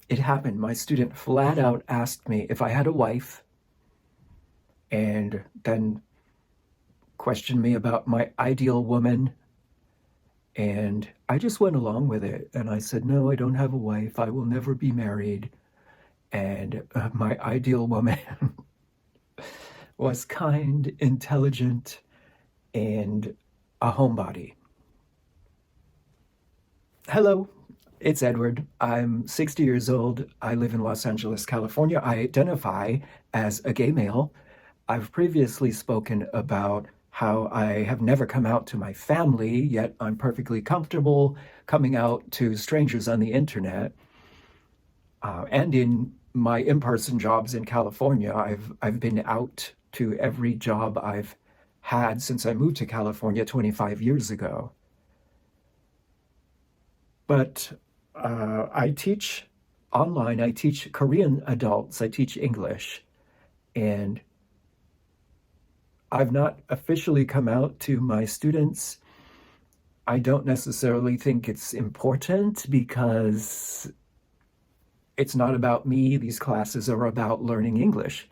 it happened. My student flat out asked me if I had a wife and then questioned me about my ideal woman. And I just went along with it. And I said, no, I don't have a wife. I will never be married. And my ideal woman was kind, intelligent, and a homebody. Hello, it's Edward. I'm 60 years old. I live in Los Angeles, California. I identify as a gay male. I've previously spoken about how I have never come out to my family, yet I'm perfectly comfortable coming out to strangers on the internet. And in my in-person jobs in California, I've been out to every job I've had since I moved to California 25 years ago. But I teach online. I teach Korean adults. I teach English, and I've not officially come out to my students. I don't necessarily think it's important because it's not about me. These classes are about learning English.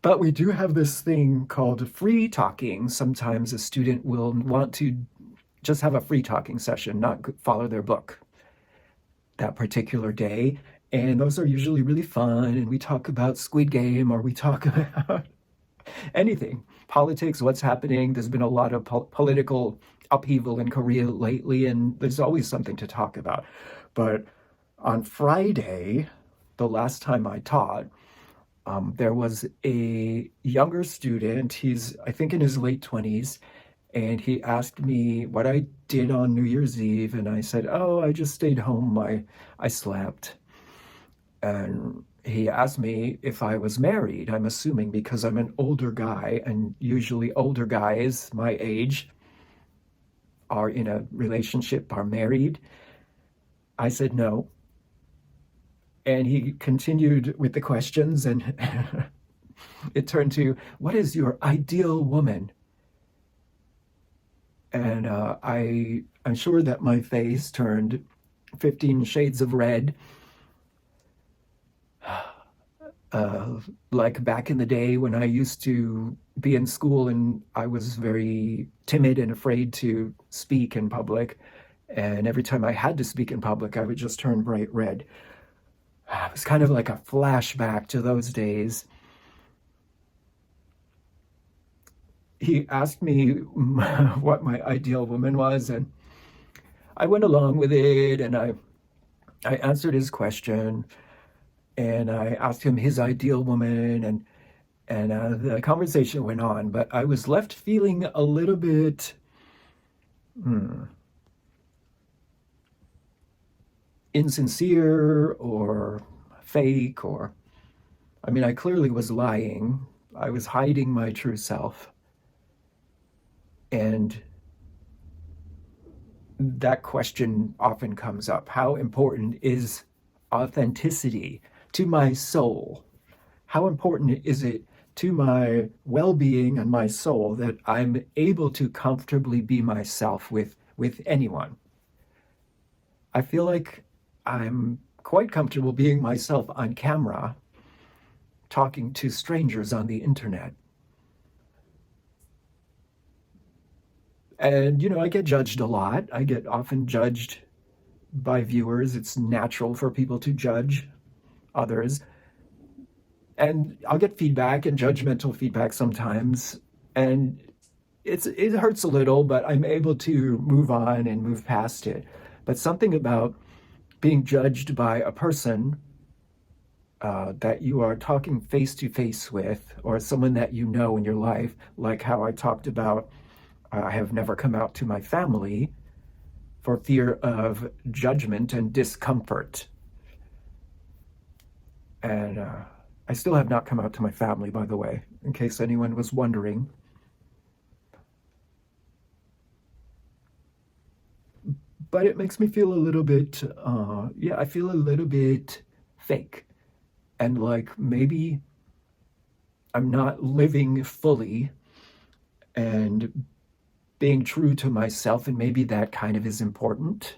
But we do have this thing called free talking. Sometimes a student will want to just have a free talking session, not follow their book that particular day. And those are usually really fun. And we talk about Squid Game, or we talk about anything, politics, what's happening. There's been a lot of political upheaval in Korea lately, and there's always something to talk about. But on Friday, the last time I taught, there was a younger student. He's, I think, in his late 20s. And he asked me what I did on New Year's Eve. And I said, oh, I just stayed home. I slept. And he asked me if I was married. I'm assuming because I'm an older guy, and usually older guys my age are in a relationship, are married. I said no. And he continued with the questions, and it turned to, what is your ideal woman? And I'm sure that my face turned 15 shades of red. Like back in the day when I used to be in school and I was very timid and afraid to speak in public. And every time I had to speak in public, I would just turn bright red. It was kind of like a flashback to those days. He asked me what my ideal woman was, and I went along with it, and I answered his question, and I asked him his ideal woman, and the conversation went on, but I was left feeling a little bit insincere or fake, or, I mean, I clearly was lying. I was hiding my true self. And that question often comes up. How important is authenticity to my soul? How important is it to my well-being and my soul that I'm able to comfortably be myself with anyone? I feel like I'm quite comfortable being myself on camera, talking to strangers on the internet. And, I get judged a lot. I get often judged by viewers. It's natural for people to judge others. And I'll get feedback and judgmental feedback sometimes. And it hurts a little, but I'm able to move on and move past it. But something about being judged by a person that you are talking face to face with, or someone that you know in your life, like how I talked about, I have never come out to my family for fear of judgment and discomfort. And I still have not come out to my family, by the way, in case anyone was wondering. But it makes me feel a little bit, I feel a little bit fake. And like maybe I'm not living fully and being true to myself, and maybe that kind of is important.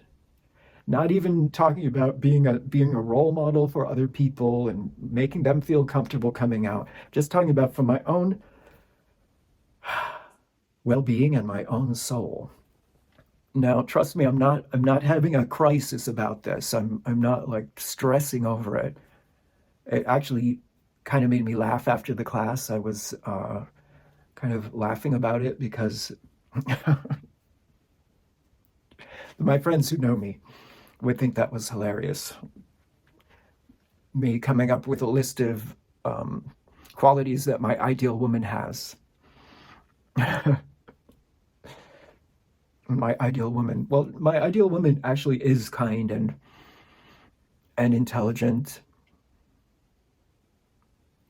Not even talking about being a role model for other people and making them feel comfortable coming out. Just talking about from my own well-being and my own soul. Now, trust me, I'm not having a crisis about this. I'm not like stressing over it. It actually kind of made me laugh after the class. I was kind of laughing about it because my friends who know me would think that was hilarious. Me coming up with a list of qualities that my ideal woman has. My ideal woman. Well, my ideal woman actually is kind and intelligent,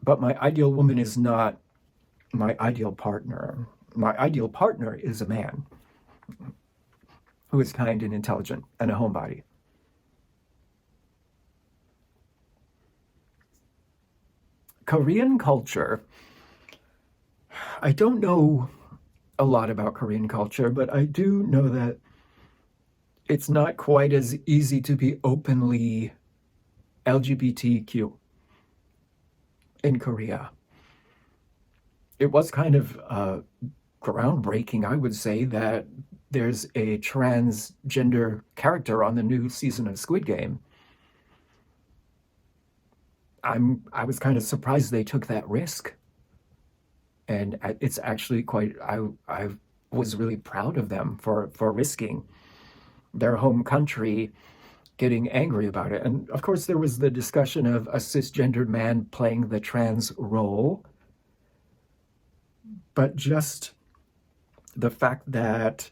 but my ideal woman is not my ideal partner. My ideal partner is a man who is kind and intelligent and a homebody. Korean culture. I don't know a lot about Korean culture, but I do know that it's not quite as easy to be openly LGBTQ in Korea. It was kind of groundbreaking, I would say, that there's a transgender character on the new season of Squid Game. I was kind of surprised they took that risk, and it's actually quite. I was really proud of them for risking their home country getting angry about it. And of course, there was the discussion of a cisgendered man playing the trans role, but just the fact that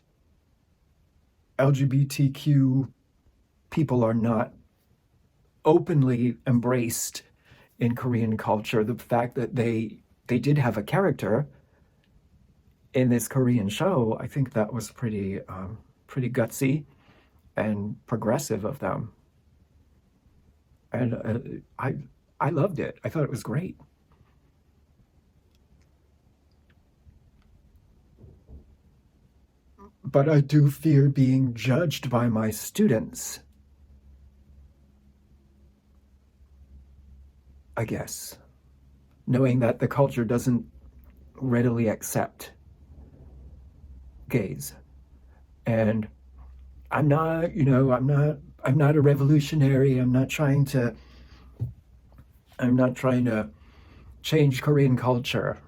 LGBTQ people are not openly embraced in Korean culture, the fact that they did have a character in this Korean show, I think that was pretty gutsy and progressive of them. And I loved it. I thought it was great. But I do fear being judged by my students, I guess, knowing that the culture doesn't readily accept gays. And I'm not a revolutionary. I'm not trying to change Korean culture,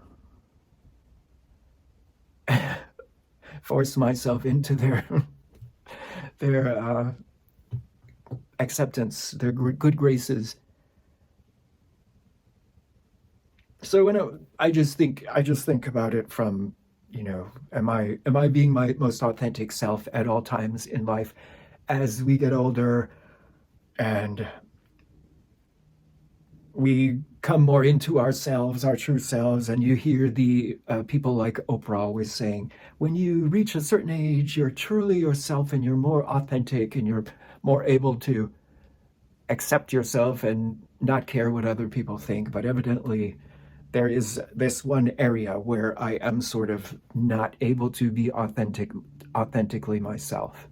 force myself into their acceptance, their good graces. So I just think about it from, am I being my most authentic self at all times in life? As we get older and we come more into ourselves, our true selves, and you hear the people like Oprah always saying, when you reach a certain age, you're truly yourself and you're more authentic and you're more able to accept yourself and not care what other people think. But evidently, there is this one area where I am sort of not able to be authentically myself.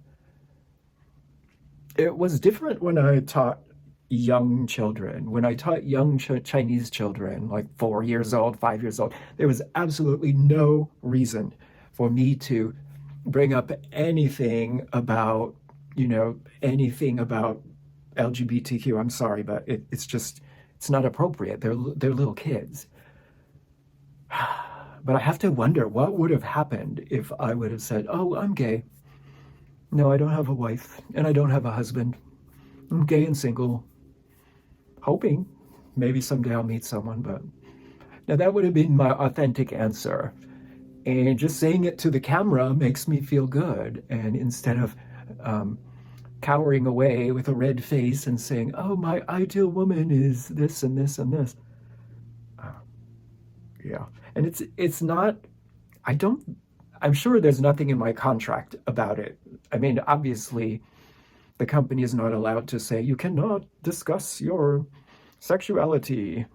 It was different when I taught young children. When I taught young Chinese children, like 4 years old, 5 years old, there was absolutely no reason for me to bring up anything about LGBTQ. I'm sorry, but it's not appropriate. They're little kids. But I have to wonder what would have happened if I would have said, "Oh, I'm gay. No, I don't have a wife and I don't have a husband. I'm gay and single, hoping maybe someday I'll meet someone." But now that would have been my authentic answer. And just saying it to the camera makes me feel good. And instead of um, cowering away with a red face and saying, "Oh, my ideal woman is this and this and this." Uh, yeah. And it's not, I don't, I'm sure there's nothing in my contract about it. I mean, obviously, the company is not allowed to say you cannot discuss your sexuality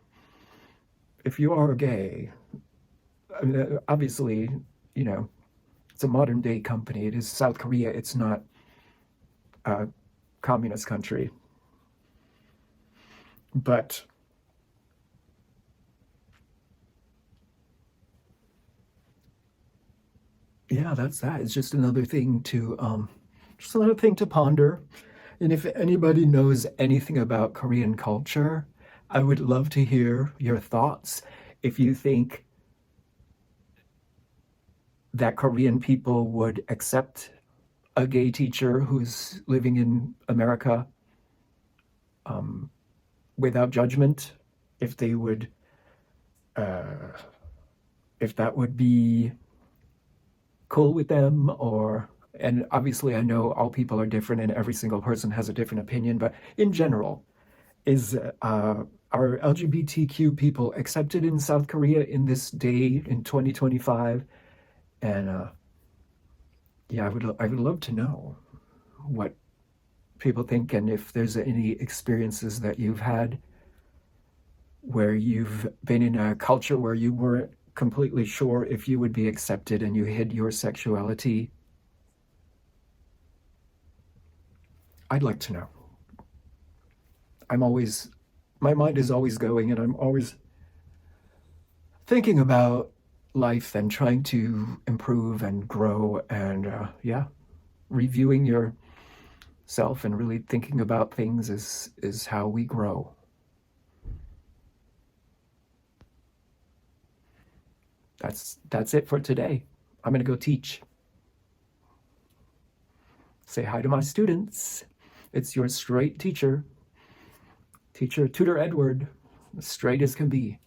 if you are gay. I mean, obviously, you know, it's a modern day company. It is South Korea. It's not uh, communist country. But yeah, that's that. It's just another thing to ponder. And if anybody knows anything about Korean culture, I would love to hear your thoughts. If you think that Korean people would accept a gay teacher who's living in America without judgment, if they would, if that would be cool with them, or, and obviously I know all people are different and every single person has a different opinion, but in general, is are LGBTQ people accepted in South Korea in this day in 2025? And yeah, I would love to know what people think, and if there's any experiences that you've had where you've been in a culture where you weren't completely sure if you would be accepted and you hid your sexuality. I'd like to know. My mind is always going, and I'm always thinking about life and trying to improve and grow, and yeah, reviewing yourself and really thinking about things is how we grow. That's it for today. I'm gonna go teach. Say hi to my students. It's your straight teacher, Tutor Edward, straight as can be.